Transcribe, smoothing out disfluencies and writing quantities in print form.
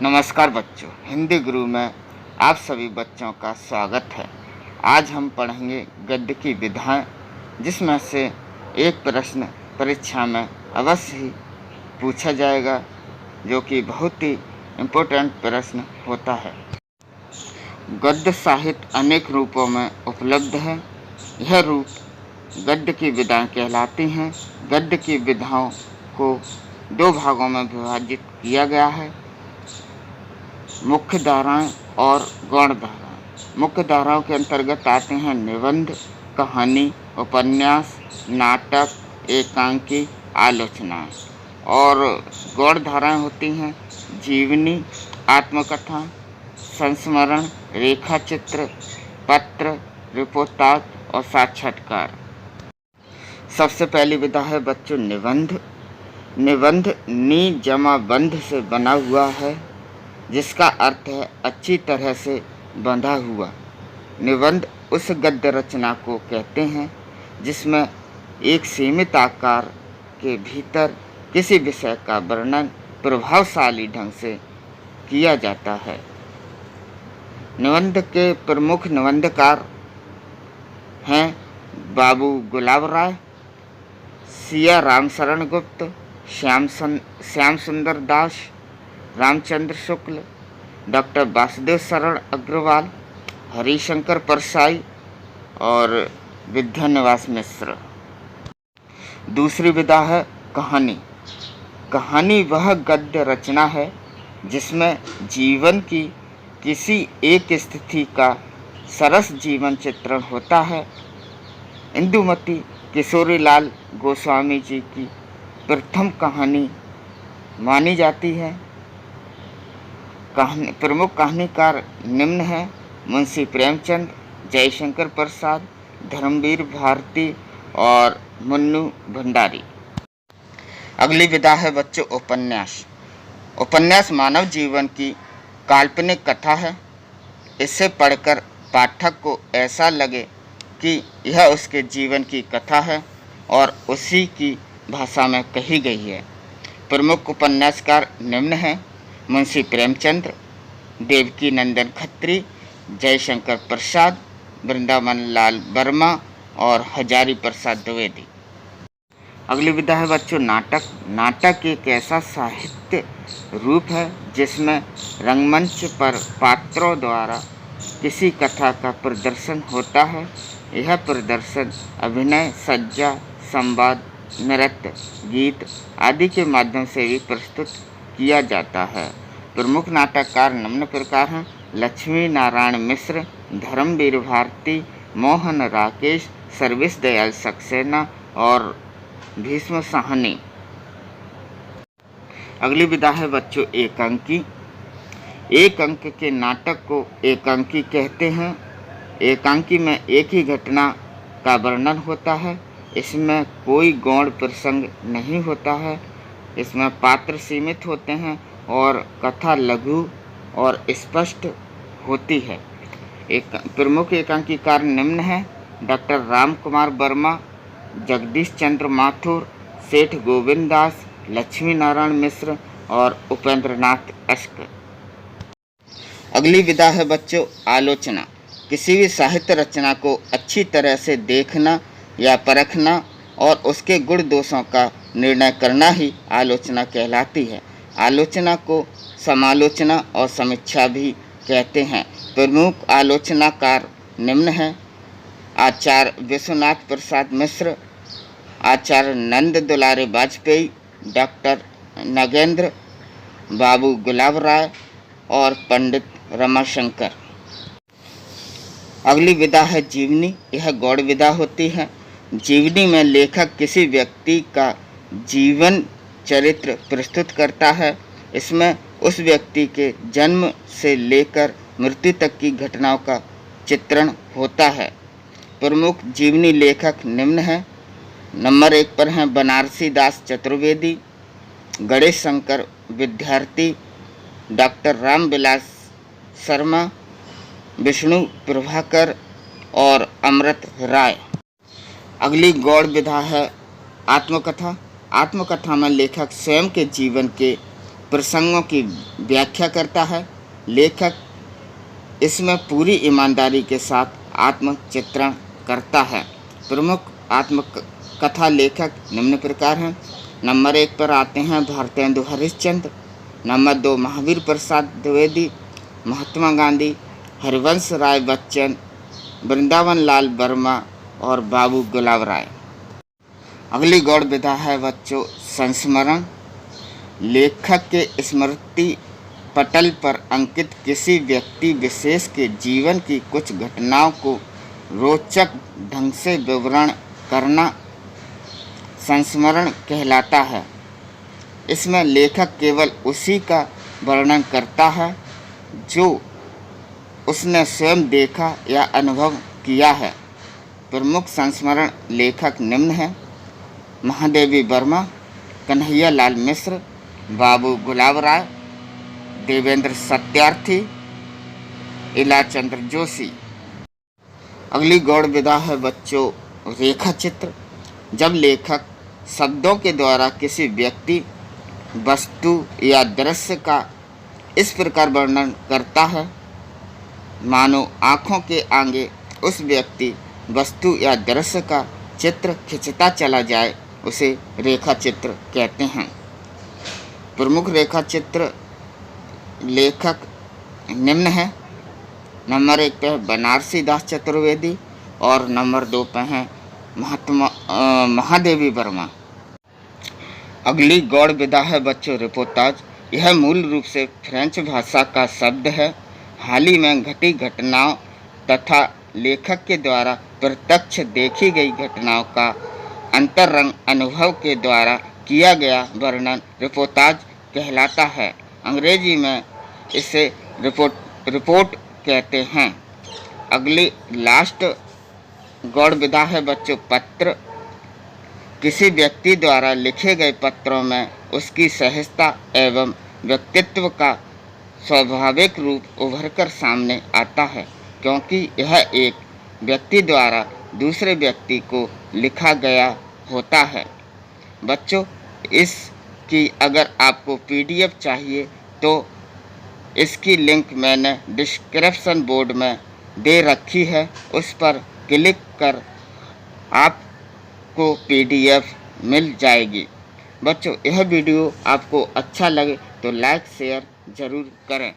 नमस्कार बच्चों, हिंदी गुरु में आप सभी बच्चों का स्वागत है। आज हम पढ़ेंगे गद्य की विधाएं, जिसमें से एक प्रश्न परीक्षा में अवश्य ही पूछा जाएगा, जो कि बहुत ही इम्पोर्टेंट प्रश्न होता है। गद्य साहित्य अनेक रूपों में उपलब्ध है। यह रूप गद्य की विधाएं कहलाती हैं। गद्य की विधाओं को दो भागों में विभाजित किया गया है, मुख्य धाराएं और गौण धाराएं। मुख्य धाराओं के अंतर्गत आते हैं निबंध, कहानी, उपन्यास, नाटक, एकांकी, आलोचनाएं। और गौण धाराएं होती हैं जीवनी, आत्मकथा, संस्मरण, रेखाचित्र, पत्र, रिपोर्टाज और साक्षात्कार। सबसे पहली विधा है बच्चों निबंध। निबंध नी जमा बंध से बना हुआ है, जिसका अर्थ है अच्छी तरह से बंधा हुआ। निबंध उस गद्य रचना को कहते हैं जिसमें एक सीमित आकार के भीतर किसी विषय का वर्णन प्रभावशाली ढंग से किया जाता है। निबंध के प्रमुख निबंधकार हैं बाबू गुलाब राय, सिया रामशरण गुप्त, श्याम सुंदर दास, रामचंद्र शुक्ल, डॉक्टर वासुदेव शरण अग्रवाल, हरिशंकर परसाई और विद्यानिवास मिश्र। दूसरी विधा है कहानी। कहानी वह गद्य रचना है जिसमें जीवन की किसी एक स्थिति का सरस जीवन चित्रण होता है। इंदुमती किशोरीलाल गोस्वामी जी की प्रथम कहानी मानी जाती है। प्रमुख कहानीकार निम्न हैं मुंशी प्रेमचंद, जयशंकर प्रसाद, धर्मवीर भारती और मुन्नू भंडारी। अगली विधा है बच्चों उपन्यास। उपन्यास मानव जीवन की काल्पनिक कथा है। इसे पढ़कर पाठक को ऐसा लगे कि यह उसके जीवन की कथा है और उसी की भाषा में कही गई है। प्रमुख उपन्यासकार निम्न हैं मुंशी प्रेमचंद, देवकी नंदन खत्री, जयशंकर प्रसाद, वृंदावन लाल वर्मा और हजारी प्रसाद द्विवेदी। अगली विधा है बच्चों नाटक। नाटक एक ऐसा साहित्य रूप है जिसमें रंगमंच पर पात्रों द्वारा किसी कथा का प्रदर्शन होता है। यह प्रदर्शन अभिनय, सज्जा, संवाद, नृत्य, गीत आदि के माध्यम से भी प्रस्तुत किया जाता है। प्रमुख नाटककार निम्न प्रकार हैं लक्ष्मी नारायण मिश्र, धर्मवीर भारती, मोहन राकेश, सर्विस दयाल सक्सेना और भीष्म साहनी। अगली विधा है बच्चों एकांकी। एक अंक के नाटक को एकांकी कहते हैं। एकांकी में एक ही घटना का वर्णन होता है। इसमें कोई गौण प्रसंग नहीं होता है। इसमें पात्र सीमित होते हैं और कथा लघु और स्पष्ट होती है। एक प्रमुख एकांकीकार निम्न हैं डॉक्टर राम कुमार वर्मा, जगदीश चंद्र माथुर, सेठ गोविंद दास, लक्ष्मी नारायण मिश्र और उपेंद्रनाथ अश्क। अगली विधा है बच्चों आलोचना। किसी भी साहित्य रचना को अच्छी तरह से देखना या परखना और उसके गुण दोषों का निर्णय करना ही आलोचना कहलाती है। आलोचना को समालोचना और समीक्षा भी कहते हैं। प्रमुख आलोचनाकार निम्न हैं आचार्य विश्वनाथ प्रसाद मिश्र, आचार्य नंद दुलारे वाजपेयी, डॉक्टर नगेंद्र, बाबू गुलाब राय और पंडित रमाशंकर। अगली विधा है जीवनी। यह गौड़ विधा होती है। जीवनी में लेखक किसी व्यक्ति का जीवन चरित्र प्रस्तुत करता है। इसमें उस व्यक्ति के जन्म से लेकर मृत्यु तक की घटनाओं का चित्रण होता है। प्रमुख जीवनी लेखक निम्न हैं। नंबर 1 पर हैं बनारसी दास चतुर्वेदी, गणेश शंकर विद्यार्थी, डॉक्टर रामविलास शर्मा, विष्णु प्रभाकर और अमृत राय। अगली गौड़ विधा है आत्मकथा। आत्मकथा में लेखक स्वयं के जीवन के प्रसंगों की व्याख्या करता है। लेखक इसमें पूरी ईमानदारी के साथ आत्मचित्रण करता है। प्रमुख आत्मकथा लेखक निम्न प्रकार हैं। नंबर 1 पर आते हैं भारतेंदु हरिश्चंद्र। नंबर 2 महावीर प्रसाद द्विवेदी, महात्मा गांधी, हरिवंश राय बच्चन, वृंदावन लाल वर्मा और बाबू गुलाब राय। अगली गौड़ विधा है बच्चों संस्मरण। लेखक के स्मृति पटल पर अंकित किसी व्यक्ति विशेष के जीवन की कुछ घटनाओं को रोचक ढंग से विवरण करना संस्मरण कहलाता है। इसमें लेखक केवल उसी का वर्णन करता है जो उसने स्वयं देखा या अनुभव किया है। प्रमुख संस्मरण लेखक निम्न हैं: महादेवी वर्मा, कन्हैया लाल मिश्र, बाबू गुलाब राय, देवेंद्र सत्यार्थी, इलाचंद्र जोशी। अगली गौड़ विधा है बच्चों रेखा चित्र। जब लेखक शब्दों के द्वारा किसी व्यक्ति, वस्तु या दृश्य का इस प्रकार वर्णन करता है मानो आँखों के आगे उस व्यक्ति, वस्तु या दृश्य का चित्र खिंचता चला जाए, उसे रेखा चित्र कहते हैं। प्रमुख रेखा चित्र लेखक निम्न है। नंबर 1 पे है बनारसी दास चतुर्वेदी और नंबर 2 पे हैं महादेवी वर्मा। अगली गौड़ विधा है बच्चों रिपोर्टाज। यह मूल रूप से फ्रेंच भाषा का शब्द है। हाल ही में घटी घटनाओं तथा लेखक के द्वारा प्रत्यक्ष देखी गई घटनाओं का अंतरंग अनुभव के द्वारा किया गया वर्णन रिपोर्टाज कहलाता है। अंग्रेजी में इसे रिपोर्ट कहते हैं। अगली लास्ट गौड़ विधा है बच्चों पत्र। किसी व्यक्ति द्वारा लिखे गए पत्रों में उसकी सहजता एवं व्यक्तित्व का स्वाभाविक रूप उभरकर सामने आता है, क्योंकि यह एक व्यक्ति द्वारा दूसरे व्यक्ति को लिखा गया होता है। बच्चों, इसकी अगर आपको पीडीएफ चाहिए तो इसकी लिंक मैंने डिस्क्रिप्शन बोर्ड में दे रखी है, उस पर क्लिक कर आपको पीडीएफ मिल जाएगी। बच्चों, यह वीडियो आपको अच्छा लगे तो लाइक शेयर ज़रूर करें।